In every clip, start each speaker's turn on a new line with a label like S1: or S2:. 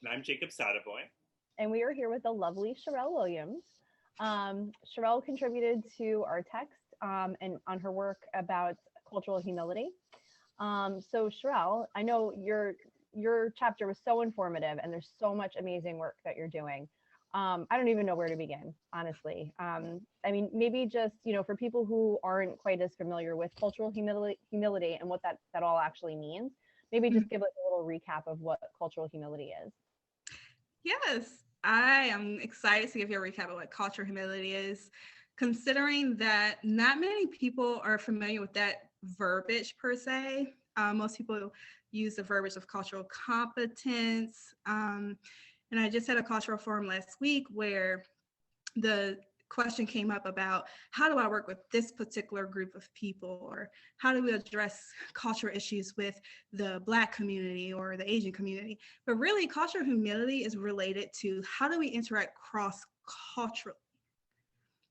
S1: And I'm Jacob Sadaboy.
S2: And we are here with the lovely Cherelle Williams. Cherelle contributed to our text and on her work about cultural humility. So Cherelle, I know your chapter was so informative, and there's so much amazing work that you're doing. I don't even know where to begin, honestly. I mean, maybe just for people who aren't quite as familiar with cultural humility and what that all actually means, maybe just give like a little recap of what cultural humility is.
S3: Yes, I am excited to give you a recap of what cultural humility is, considering that not many people are familiar with that verbiage per se. Most people use the verbiage of cultural competence. And I just had a cultural forum last week where the question came up about how do I work with this particular group of people, or how do we address cultural issues with the Black community or the Asian community. But really, cultural humility is related to how do we interact cross-culturally.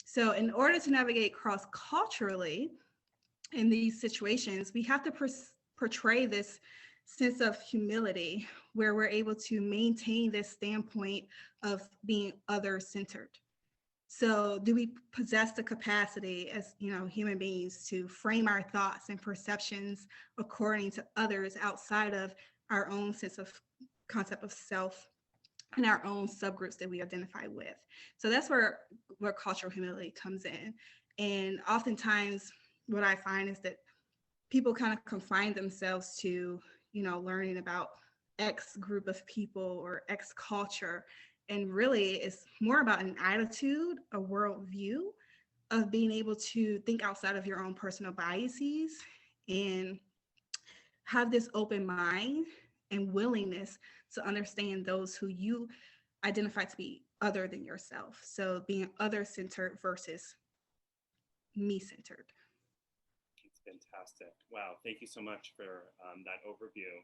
S3: So in order to navigate cross-culturally in these situations, we have to portray this sense of humility where we're able to maintain this standpoint of being other-centered. So do we possess the capacity as human beings to frame our thoughts and perceptions according to others outside of our own sense of concept of self and our own subgroups that we identify with? So that's where cultural humility comes in. And oftentimes what I find is that people kind of confine themselves to, learning about X group of people or X culture. And really, it's more about an attitude, a worldview of being able to think outside of your own personal biases and have this open mind and willingness to understand those who you identify to be other than yourself. So being other-centered versus me-centered.
S1: It's fantastic. Wow. Thank you so much for that overview.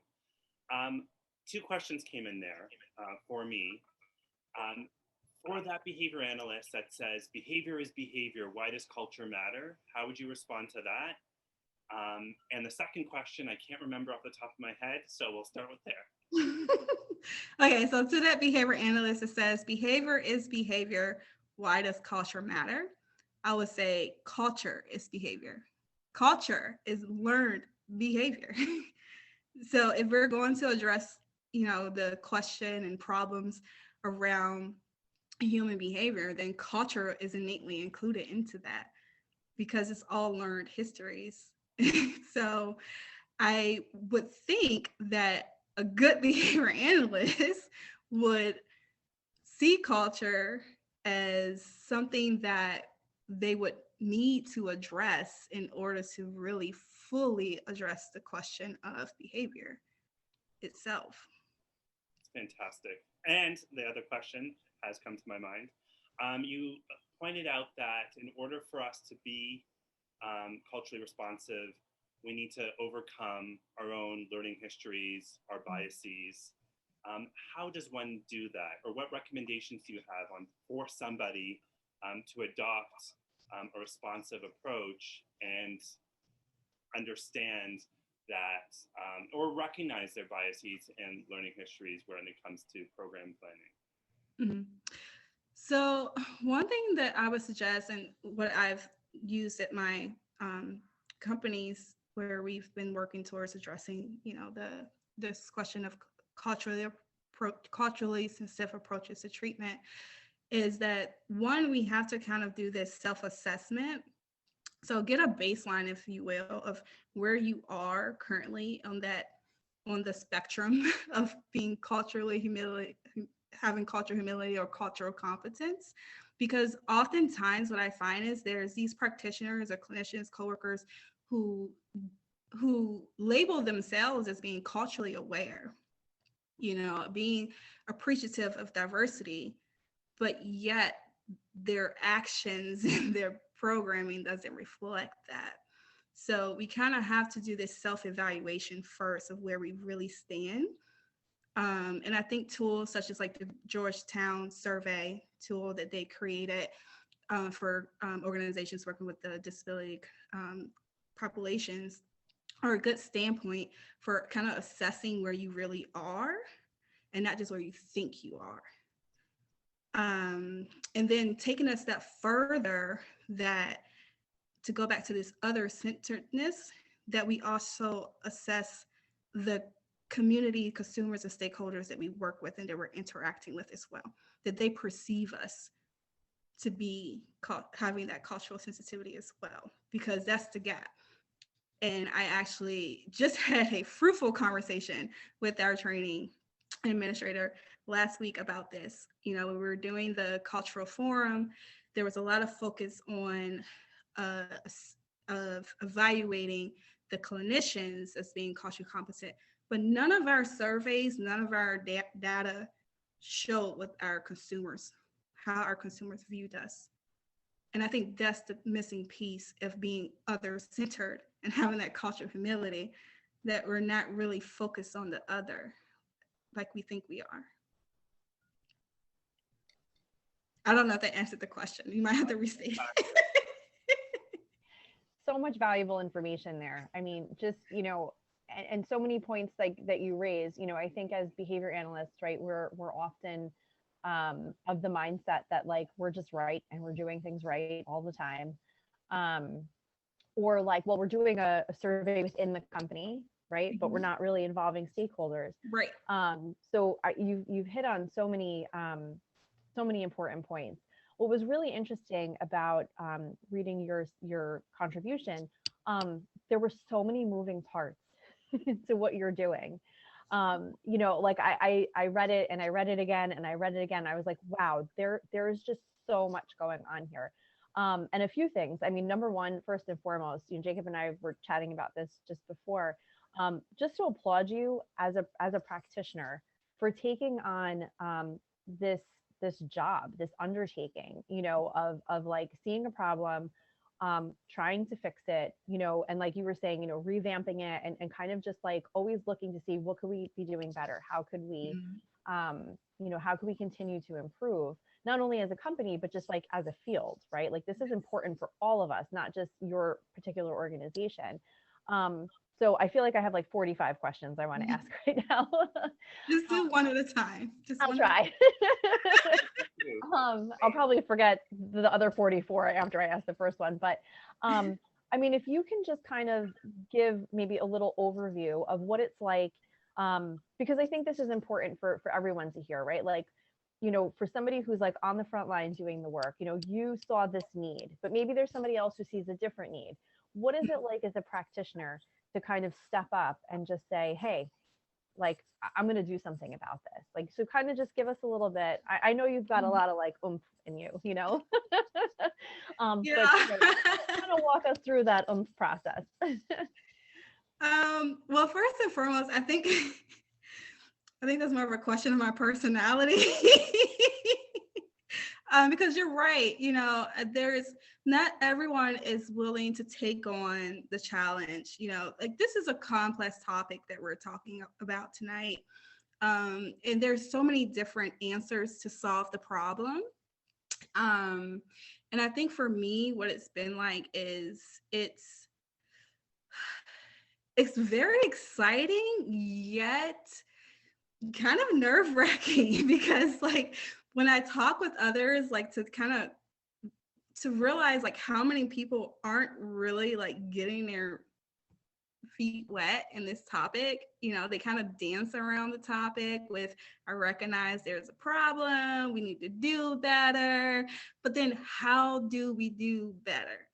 S1: Two questions came in there for me. For that behavior analyst that says behavior is behavior, why does culture matter? How would you respond to that? And the second question, I can't remember off the top of my head, so we'll start with there.
S3: Okay, so to that behavior analyst, it says behavior is behavior. Why does culture matter? I would say culture is behavior. Culture is learned behavior. So if we're going to address, the question and problems around human behavior, then culture is innately included into that because it's all learned histories. So I would think that a good behavior analyst would see culture as something that they would need to address in order to really fully address the question of behavior itself.
S1: Fantastic. And the other question has come to my mind. You pointed out that in order for us to be culturally responsive, we need to overcome our own learning histories, our biases. How does one do that? Or what recommendations do you have for somebody to adopt a responsive approach and understand that or recognize their biases and learning histories when it comes to program planning?
S3: Mm-hmm. So one thing that I would suggest, and what I've used at my companies where we've been working towards addressing, this question of culturally sensitive approaches to treatment, is that one, we have to kind of do this self-assessment. So get a baseline, if you will, of where you are currently on the spectrum of being having cultural humility or cultural competence. Because oftentimes what I find is there's these practitioners or clinicians, coworkers who label themselves as being culturally aware, being appreciative of diversity, but yet their actions and their programming doesn't reflect that. So we kind of have to do this self-evaluation first of where we really stand. And I think tools such as like the Georgetown survey tool that they created for organizations working with the disability populations are a good standpoint for kind of assessing where you really are and not just where you think you are. And then taking a step further, that to go back to this other centeredness, that we also assess the community, consumers, and stakeholders that we work with and that we're interacting with as well, that they perceive us to be having that cultural sensitivity as well, because that's the gap. And I actually just had a fruitful conversation with our training administrator last week about this. You know, when we were doing the cultural forum, there was a lot of focus on of evaluating the clinicians as being culturally competent, but none of our surveys, none of our data showed what our consumers, how our consumers viewed us. And I think that's the missing piece of being other-centered and having that culture of humility, that we're not really focused on the other like we think we are. I don't know if that answered the question. You might have to restate it.
S2: So much valuable information there. I mean, just, you know, and so many points like that you raise, you know, I think as behavior analysts, right, we're often of the mindset that like we're just right and we're doing things right all the time. Or like, well, we're doing a survey within the company, right? Mm-hmm. But we're not really involving stakeholders.
S3: Right.
S2: So you've hit on so many important points. What was really interesting about reading your contribution, there were so many moving parts to what you're doing. You know, like I read it and I read it again and I read it again. I was like, wow, there's just so much going on here. And a few things. I mean, number one, first and foremost, you know, Jacob and I were chatting about this just before. Just to applaud you as a practitioner for taking on this job, this undertaking, you know, of like seeing a problem, trying to fix it, you know, and like you were saying, you know, revamping it and kind of just like always looking to see what could we be doing better? How could we, you know, how could we continue to improve, not only as a company, but just like as a field, right? Like this is important for all of us, not just your particular organization. So I feel like I have like 45 questions I want to ask right now.
S3: Just do one at a time.
S2: I'll try. I'll probably forget the other 44 after I ask the first one. But I mean, if you can just kind of give maybe a little overview of what it's like, because I think this is important for everyone to hear, right? Like, you know, for somebody who's like on the front line doing the work, you know, you saw this need, but maybe there's somebody else who sees a different need. What is it like as a practitioner to kind of step up and just say, hey, like, I'm going to do something about this. Like, so kind of just give us a little bit. I know you've got a lot of like oomph in you know,
S3: yeah.
S2: But kind of walk us through that oomph process.
S3: Well, first and foremost, I think that's more of a question of my personality. Because you're right, you know, not everyone is willing to take on the challenge, you know, like this is a complex topic that we're talking about tonight. And there's so many different answers to solve the problem. And I think for me, what it's been like is it's very exciting, yet kind of nerve-wracking, because like when I talk with others, like to realize like how many people aren't really like getting their feet wet in this topic, you know, they kind of dance around the topic with, I recognize there's a problem, we need to do better, but then how do we do better?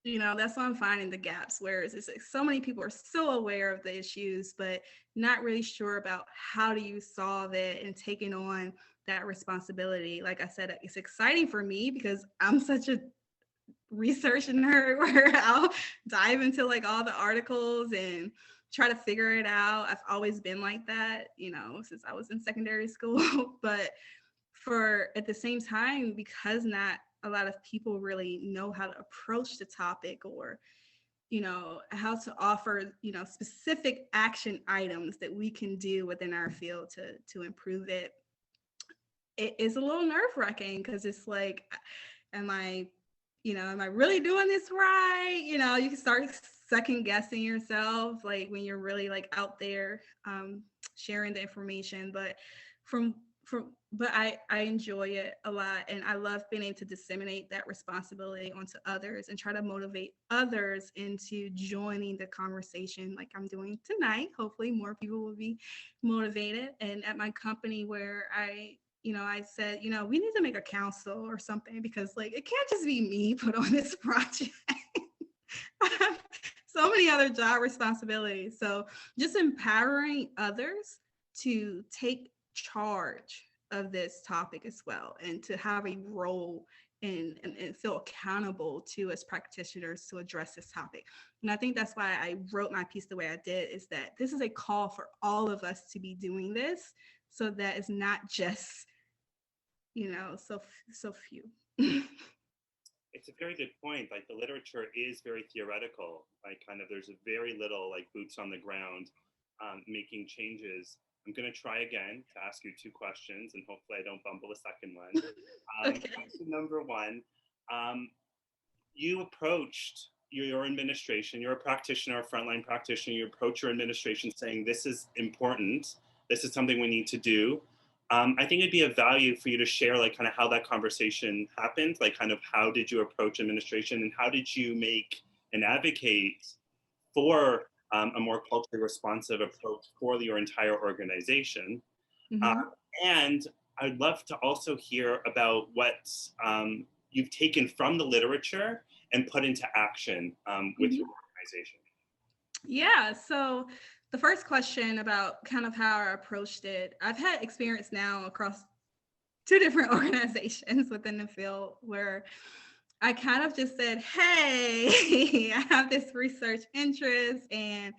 S3: You know, that's why I'm finding the gaps, whereas it's like so many people are so aware of the issues, but not really sure about how do you solve it and taking on that responsibility. Like I said, it's exciting for me because I'm such a research nerd where I'll dive into like all the articles and try to figure it out. I've always been like that, you know, since I was in secondary school. But at the same time, because not a lot of people really know how to approach the topic, or, you know, how to offer, you know, specific action items that we can do within our field to improve it. It is a little nerve-wracking because it's like, am I really doing this right? You know, you can start second guessing yourself, like when you're really like out there sharing the information, but I enjoy it a lot, and I love being able to disseminate that responsibility onto others and try to motivate others into joining the conversation like I'm doing tonight. Hopefully more people will be motivated. And at my company where I said, we need to make a council or something, because like it can't just be me put on this project. I have so many other job responsibilities. So just empowering others to take charge of this topic as well, and to have a role and feel accountable to as practitioners to address this topic. And I think that's why I wrote my piece the way I did, is that this is a call for all of us to be doing this, so that it's not just, so few.
S1: It's a very good point. Like, the literature is very theoretical. Like, kind of, there's a very little like boots on the ground making changes. I'm going to try again to ask you 2 questions, and hopefully I don't bumble a second one.
S3: Okay.
S1: Question number 1, you approached your administration, you're a practitioner, a frontline practitioner, you approach your administration saying, this is important, this is something we need to do. I think it'd be of value for you to share like kind of how that conversation happened, like kind of how did you approach administration, and how did you make and advocate for a more culturally responsive approach for your entire organization.
S3: Mm-hmm.
S1: And I'd love to also hear about what you've taken from the literature and put into action with your organization.
S3: Yeah, so the first question about kind of how I approached it, I've had experience now across 2 different organizations within the field where I kind of just said, hey, I have this research interest and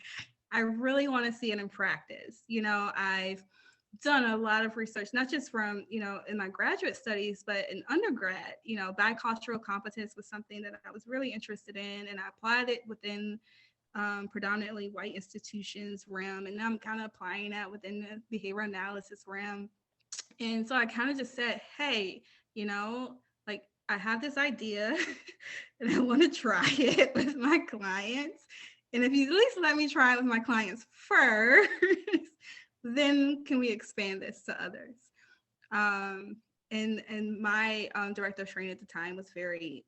S3: I really want to see it in practice. I've done a lot of research, not just from, in my graduate studies, but in undergrad. Bicultural competence was something that I was really interested in, and I applied it within predominantly white institutions realm, and I'm kind of applying that within the behavior analysis realm. And so I kind of just said, hey, like, I have this idea and I want to try it with my clients. And if you at least let me try it with my clients first, then can we expand this to others? And my director of training at the time was very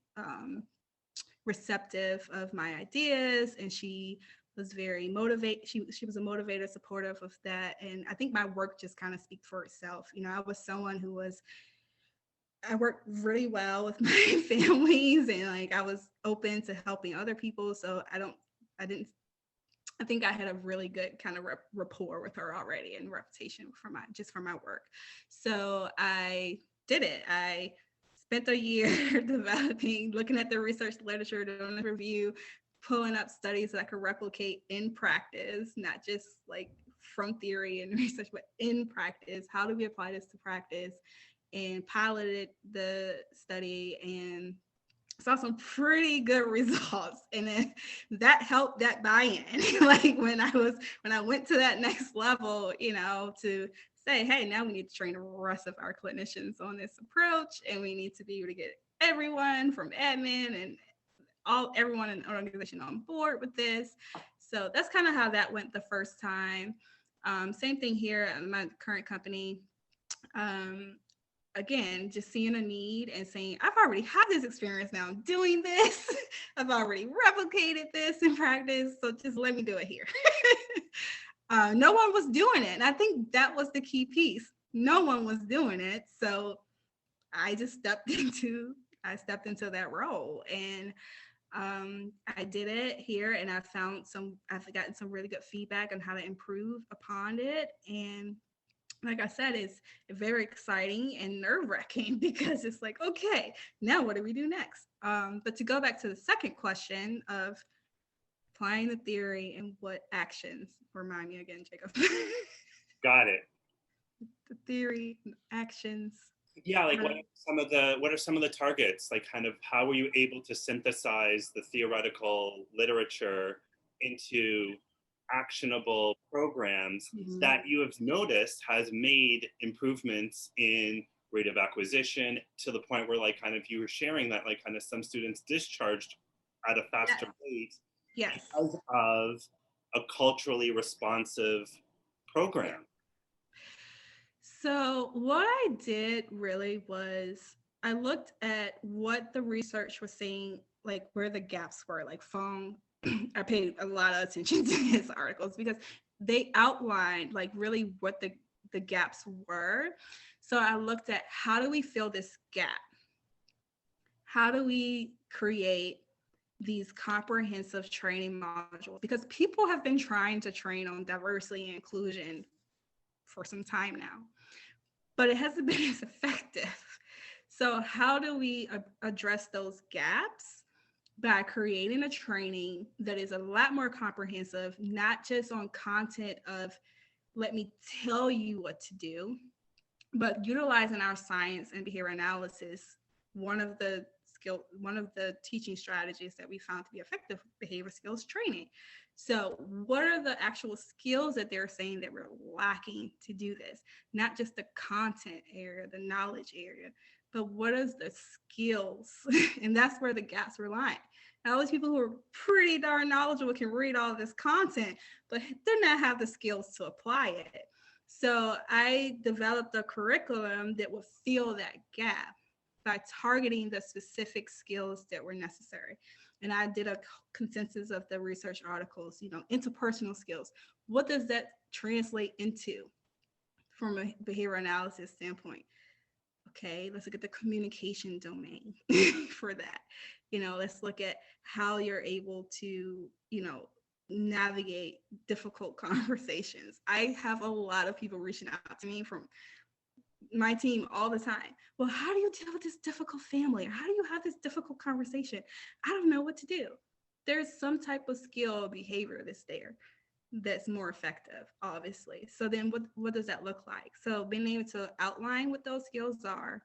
S3: receptive of my ideas, and she was very motivated. She was a motivator, supportive of that. And I think my work just kind of speaks for itself. I was someone I worked really well with my families, and like I was open to helping other people. So I think I had a really good kind of rapport with her already, and reputation for my work. So I did it. I spent a year looking at the research literature, doing a review, pulling up studies that I could replicate in practice, not just like from theory and research, but in practice. How do we apply this to practice? And piloted the study and saw some pretty good results. And then that helped that buy-in. Like when I went to that next level, to say, hey, now we need to train the rest of our clinicians on this approach, and we need to be able to get everyone from admin and everyone in the organization on board with this. So that's kind of how that went the first time. Same thing here at my current company. Again, just seeing a need and saying, I've already had this experience now doing this. I've already replicated this in practice, so just let me do it here. No one was doing it. And I think that was the key piece. No one was doing it. So I just stepped into that role, and I did it here, and I've gotten some really good feedback on how to improve upon it. And like I said, it's very exciting and nerve-wracking, because it's like, okay, now what do we do next? But to go back to the second question of applying the theory and what actions, remind me again, Jacob.
S1: Got it.
S3: The theory, actions.
S1: Yeah, like what are some of the targets? Like, kind of how were you able to synthesize the theoretical literature into actionable programs that you have noticed has made improvements in rate of acquisition, to the point where like kind of you were sharing that like kind of some students discharged at a faster rate because of a culturally responsive program?
S3: So what I did really was I looked at what the research was saying, like where the gaps were, like I paid a lot of attention to his articles because they outlined like really what the gaps were. So I looked at how do we fill this gap? How do we create these comprehensive training modules? Because people have been trying to train on diversity and inclusion for some time now, but it hasn't been as effective. So how do we address those gaps? By creating a training that is a lot more comprehensive, not just on content of, let me tell you what to do, but utilizing our science and behavior analysis. One of the teaching strategies that we found to be effective, behavior skills training. So what are the actual skills that they're saying that we're lacking to do this? Not just the content area, the knowledge area, but what is the skills? And that's where the gaps were lying. Now, all these people who are pretty darn knowledgeable can read all this content, but did not have the skills to apply it. So I developed a curriculum that would fill that gap by targeting the specific skills that were necessary. And I did a consensus of the research articles, interpersonal skills. What does that translate into from a behavior analysis standpoint? Okay, let's look at the communication domain for that. Let's look at how you're able to, navigate difficult conversations. I have a lot of people reaching out to me from my team all the time. Well, how do you deal with this difficult family? Or how do you have this difficult conversation? I don't know what to do. There's some type of skill or behavior that's more effective, obviously. So then what does that look like? So being able to outline what those skills are,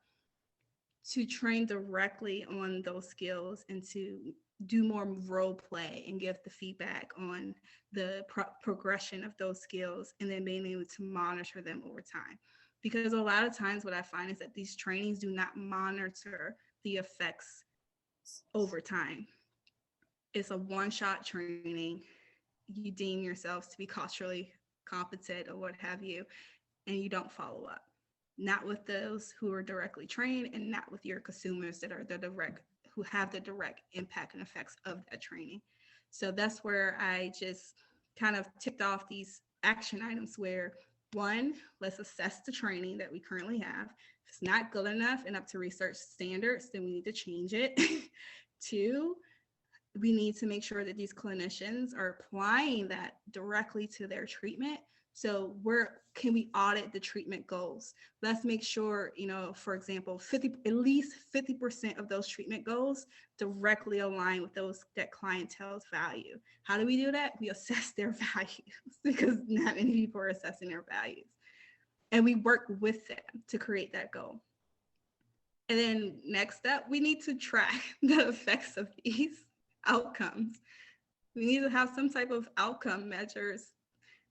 S3: to train directly on those skills, and to do more role play and give the feedback on the progression of those skills, and then being able to monitor them over time. Because a lot of times what I find is that these trainings do not monitor the effects over time. It's a one-shot training. You deem yourselves to be culturally competent or what have you, and you don't follow up. Not with those who are directly trained, and not with your consumers that are who have the direct impact and effects of that training. So that's where I just kind of ticked off these action items where, one, let's assess the training that we currently have. If it's not good enough and up to research standards, then we need to change it. Two, we need to make sure that these clinicians are applying that directly to their treatment. So where can we audit the treatment goals? Let's make sure, for example, at least 50% of those treatment goals directly align with those that clientele's value. How do we do that? We assess their values, because not many people are assessing their values. And we work with them to create that goal. And then next up, we need to track the effects of these outcomes. We need to have some type of outcome measures.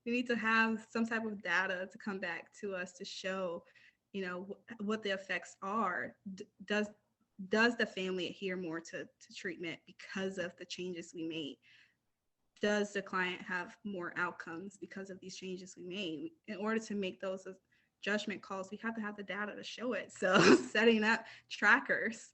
S3: We need to have some type of data to come back to us to show, what the effects are. Does the family adhere more to treatment because of the changes we made? Does the client have more outcomes because of these changes we made? In order to make those judgment calls, we have to have the data to show it. So setting up trackers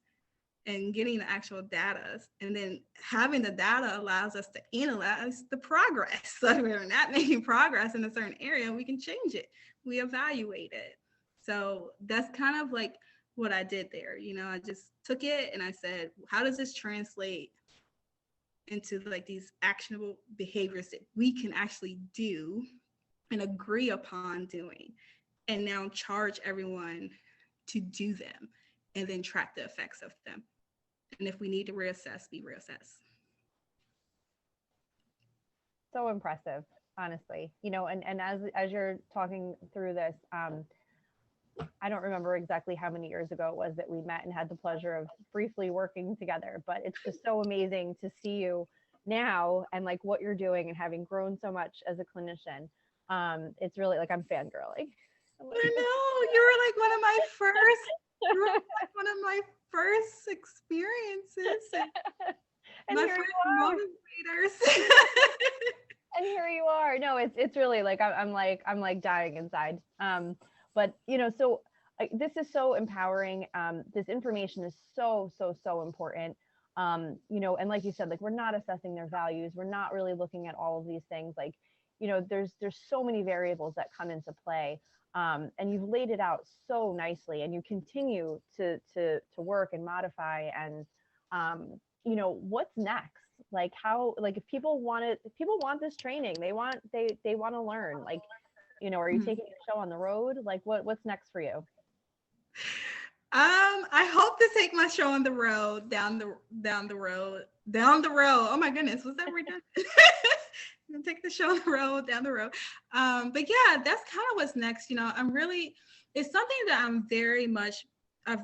S3: and getting the actual data, and then having the data allows us to analyze the progress. So if we're not making progress in a certain area, we can change it. We evaluate it. So that's kind of like what I did there. I just took it and I said, how does this translate into like these actionable behaviors that we can actually do and agree upon doing, and now charge everyone to do them, and then track the effects of them. And if we need to reassess, we reassess.
S2: So impressive, honestly. And as you're talking through this, I don't remember exactly how many years ago it was that we met and had the pleasure of briefly working together, but it's just so amazing to see you now and like what you're doing and having grown so much as a clinician. It's really like I'm fangirling.
S3: I know, you were like one of my first experiences and my first motivators.
S2: And here you are. No, it's really like I'm like dying inside. But, so this is so empowering. This information is so, so, so important. And like you said, like, we're not assessing their values. We're not really looking at all of these things. Like, there's so many variables that come into play. And you've laid it out so nicely, and you continue to work and modify. And, what's next? Like, how, like, if people want this training, they want to learn, like, are you taking the show on the road? Like, what's next for you?
S3: I hope to take my show on the road, down the road. Oh my goodness, was that redundant? Take the show on the road, down the road. But yeah, that's kind of what's next. It's something that I've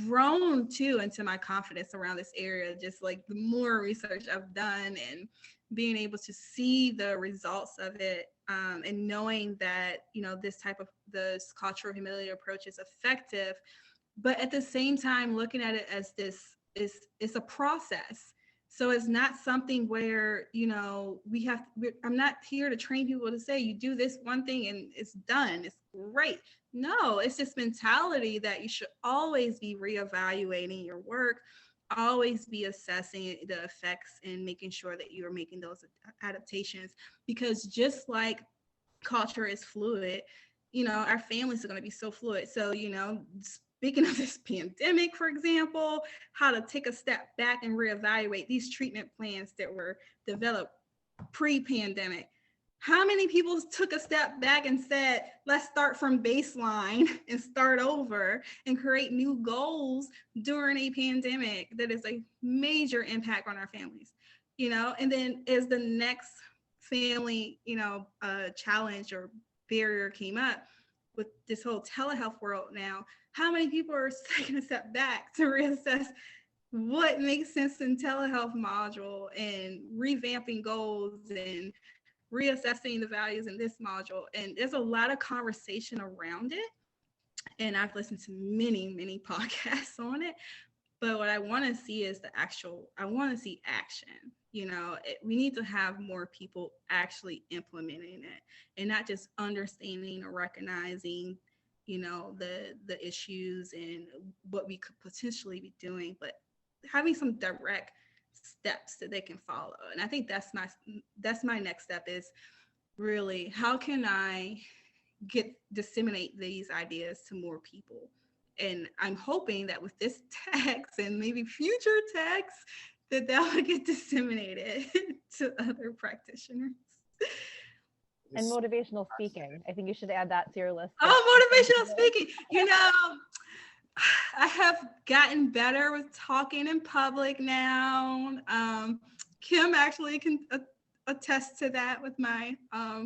S3: grown too into my confidence around this area, just like the more research I've done and being able to see the results of it, and knowing that, this cultural humility approach is effective, but at the same time, looking at it as it's a process. So it's not something where, I'm not here to train people to say, you do this one thing and it's done, it's great. No, it's this mentality that you should always be reevaluating your work, always be assessing the effects and making sure that you are making those adaptations. Because just like culture is fluid, our families are going to be so fluid. So, speaking of this pandemic, for example, how to take a step back and reevaluate these treatment plans that were developed pre-pandemic. How many people took a step back and said, let's start from baseline and start over and create new goals during a pandemic that is a major impact on our families, and then as the next family, challenge or barrier came up with this whole telehealth world now, how many people are taking a step back to reassess what makes sense in telehealth module and revamping goals and reassessing the values in this module? And there's a lot of conversation around it. And I've listened to many, many podcasts on it. But what I want to see is I want to see action. We need to have more people actually implementing it and not just understanding or recognizing, the issues and what we could potentially be doing, but having some direct steps that they can follow. And I think that's my next step, is really, how can I disseminate these ideas to more people? And I'm hoping that with this text and maybe future texts, that will get disseminated to other practitioners.
S2: And motivational speaking. I think you should add that to your list.
S3: Oh, motivational speaking. I have gotten better with talking in public now. Kim actually can attest to that with my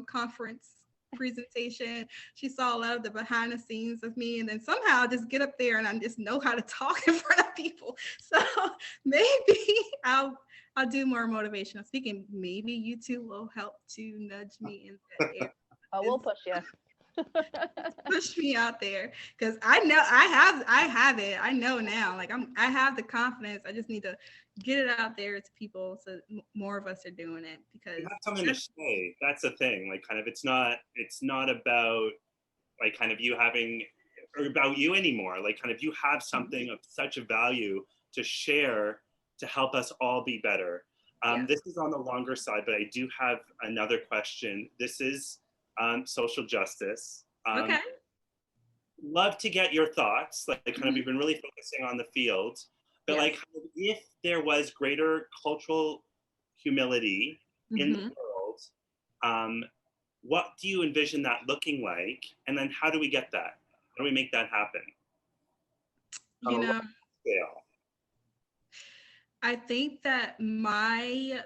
S3: conference presentation. She saw a lot of the behind the scenes of me, and then somehow I just get up there and I just know how to talk in front of people. So maybe I'll do more motivational speaking. Maybe you two will help to nudge me in that area.
S2: Oh, we'll push you.
S3: Push me out there, because I know I have it. I know now, like I have the confidence. I just need to get it out there to people so more of us are doing it, because
S1: you have something to say. That's the thing. Like, kind of, it's not about like kind of you having, or about you anymore. Like, kind of, you have something of such a value to share to help us all be better. This is on the longer side, but I do have another question. This is social justice.
S3: Okay.
S1: Love to get your thoughts. Like, kind of, we've been really focusing on the field, but like, if there was greater cultural humility in the world, what do you envision that looking like? And then how do we get that? How do we make that happen?
S3: I think that my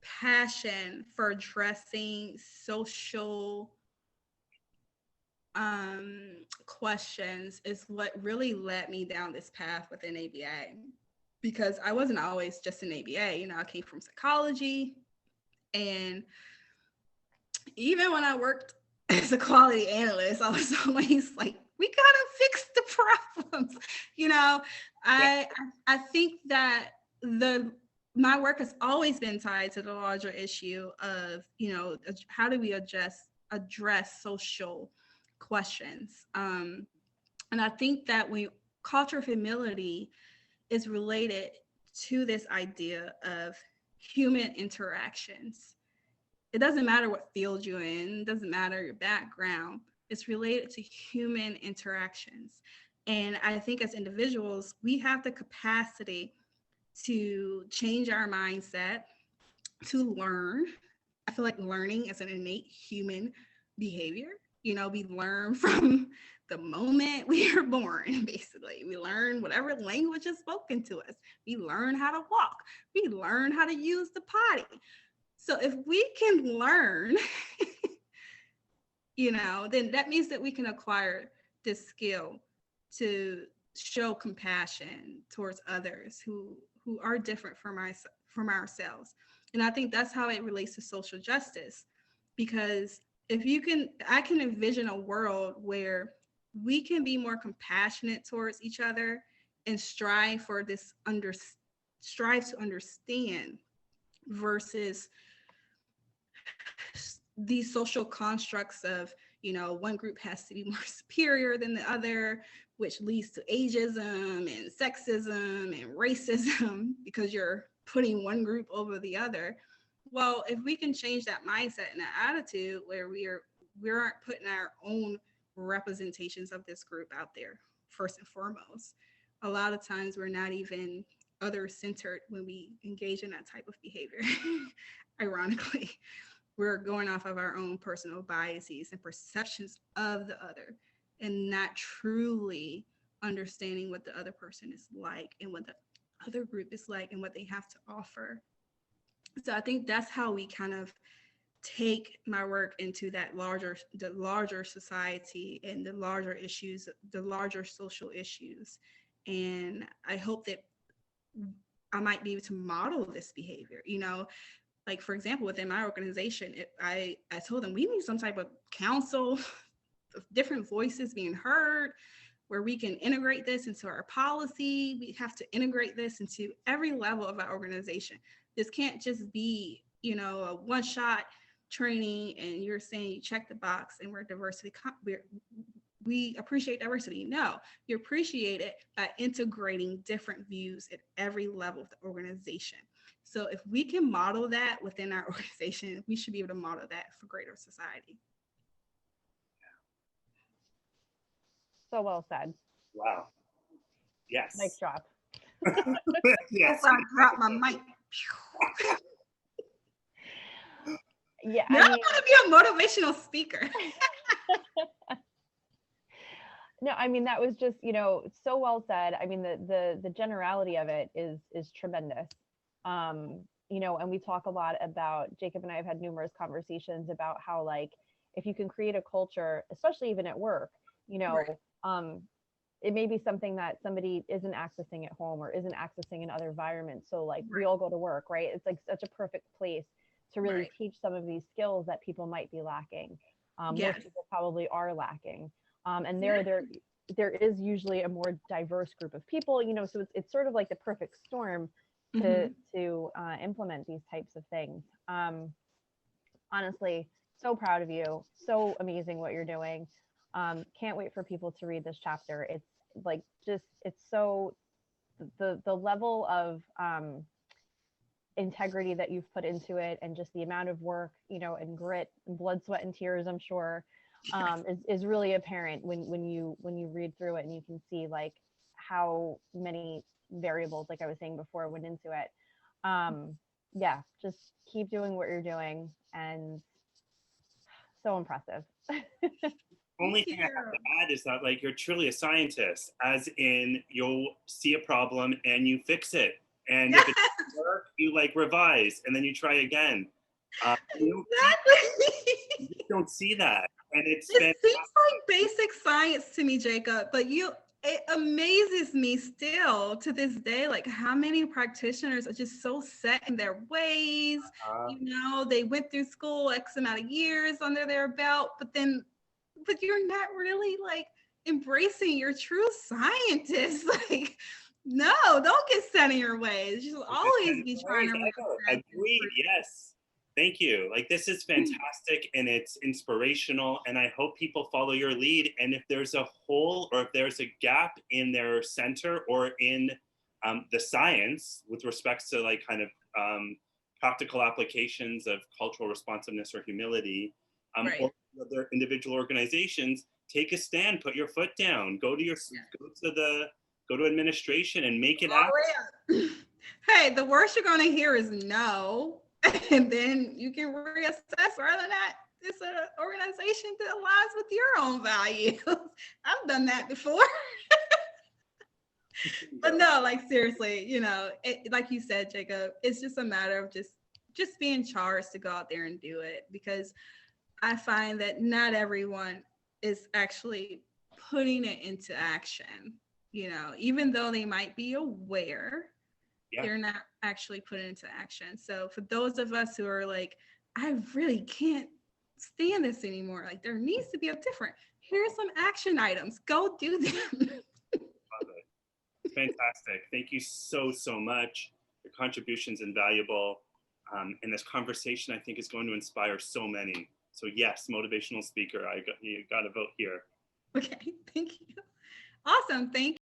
S3: passion for addressing social questions is what really led me down this path within ABA, because I wasn't always just in ABA. I came from psychology, and even when I worked as a quality analyst, I was always like, we gotta fix the problems. I think that my work has always been tied to the larger issue of, how do we address social questions. And I think that when culture of humility is related to this idea of human interactions. It doesn't matter what field you're in, it doesn't matter your background. It's related to human interactions. And I think as individuals, we have the capacity to change our mindset, to learn. I feel like learning is an innate human behavior. You know, we learn from the moment we are born, basically. We learn whatever language is spoken to us. We learn how to walk. We learn how to use the potty. So if we can learn, you know, then that means that we can acquire this skill to show compassion towards others who are different from ourselves. And I think that's how it relates to social justice, because I can envision a world where we can be more compassionate towards each other and strive to understand versus these social constructs of, you know, one group has to be more superior than the other, which leads to ageism and sexism and racism because you're putting one group over the other. Well, if we can change that mindset and that attitude where we aren't putting our own representations of this group out there, first and foremost, a lot of times we're not even other-centered when we engage in that type of behavior. Ironically, we're going off of our own personal biases and perceptions of the other and not truly understanding what the other person is like and what the other group is like and what they have to offer. So I think that's how we kind of take my work into the larger society and the larger issues, the larger social issues. And I hope that I might be able to model this behavior, you know, like, for example, within my organization, I told them we need some type of council of different voices being heard, where we can integrate this into our policy. We have to integrate this into every level of our organization. This can't just be, you know, a one-shot training and you're saying you check the box and we're diversity. We appreciate diversity. No, you appreciate it by integrating different views at every level of the organization. So if we can model that within our organization, we should be able to model that for greater society.
S2: So well said.
S1: Wow. Yes.
S2: Mic drop.
S1: Yes.
S3: I dropped my mic.
S2: Yeah,
S3: Now I'm going to be a motivational speaker.
S2: No, I mean, that was just, you know, so well said. I mean, the generality of it is tremendous. You know, and we talk a lot about, Jacob and I have had numerous conversations about how, like, if you can create a culture, especially even at work, you know, right. It may be something that somebody isn't accessing at home or isn't accessing in other environments. So like we all go to work, right? It's like such a perfect place to really teach some of these skills that people might be lacking. Most people probably are lacking. And there is usually a more diverse group of people, you know, so it's sort of like the perfect storm to implement these types of things. Honestly, so proud of you. So amazing what you're doing. Can't wait for people to read this chapter. It's like it's so the level of integrity that you've put into it, and just the amount of work, you know, and grit and blood, sweat, and tears, I'm sure, is really apparent when you read through it, and you can see like how many variables, like I was saying before, went into it. Yeah, just keep doing what you're doing, and so impressive.
S1: Only thing I have to add is that, like, you're truly a scientist, as in you'll see a problem and you fix it. And if it doesn't work, you like revise and then you try again. You don't see that. And it seems
S3: like basic science to me, Jacob, but it amazes me still to this day, like how many practitioners are just so set in their ways. You know, they went through school X amount of years under their belt, but you're not really like embracing your true scientist. Like, no, don't get set in your ways. You should always be trying to.
S1: Agreed. Yes. Thank you. Like, this is fantastic and it's inspirational, and I hope people follow your lead. And if there's a hole or if there's a gap in their center or in the science with respects to like kind of practical applications of cultural responsiveness or humility,
S3: Right.
S1: or other individual organizations, take a stand, put your foot down, go to administration and make it happen.
S3: Hey, the worst you're going to hear is no. And then you can reassess whether or not it's an organization that aligns with your own values. I've done that before. But no, like seriously, you know, like you said, Jacob, it's just a matter of just being charged to go out there and do it, because I find that not everyone is actually putting it into action. You know, even though they might be aware, they're not actually putting it into action. So for those of us who are like, I really can't stand this anymore, like there needs to be a different, here's some action items, go do them.
S1: Love it. Fantastic. Thank you so much. Your contribution's invaluable. And this conversation, I think, is going to inspire so many. So yes, motivational speaker, you got to vote here.
S3: Okay, thank you. Awesome, thank you.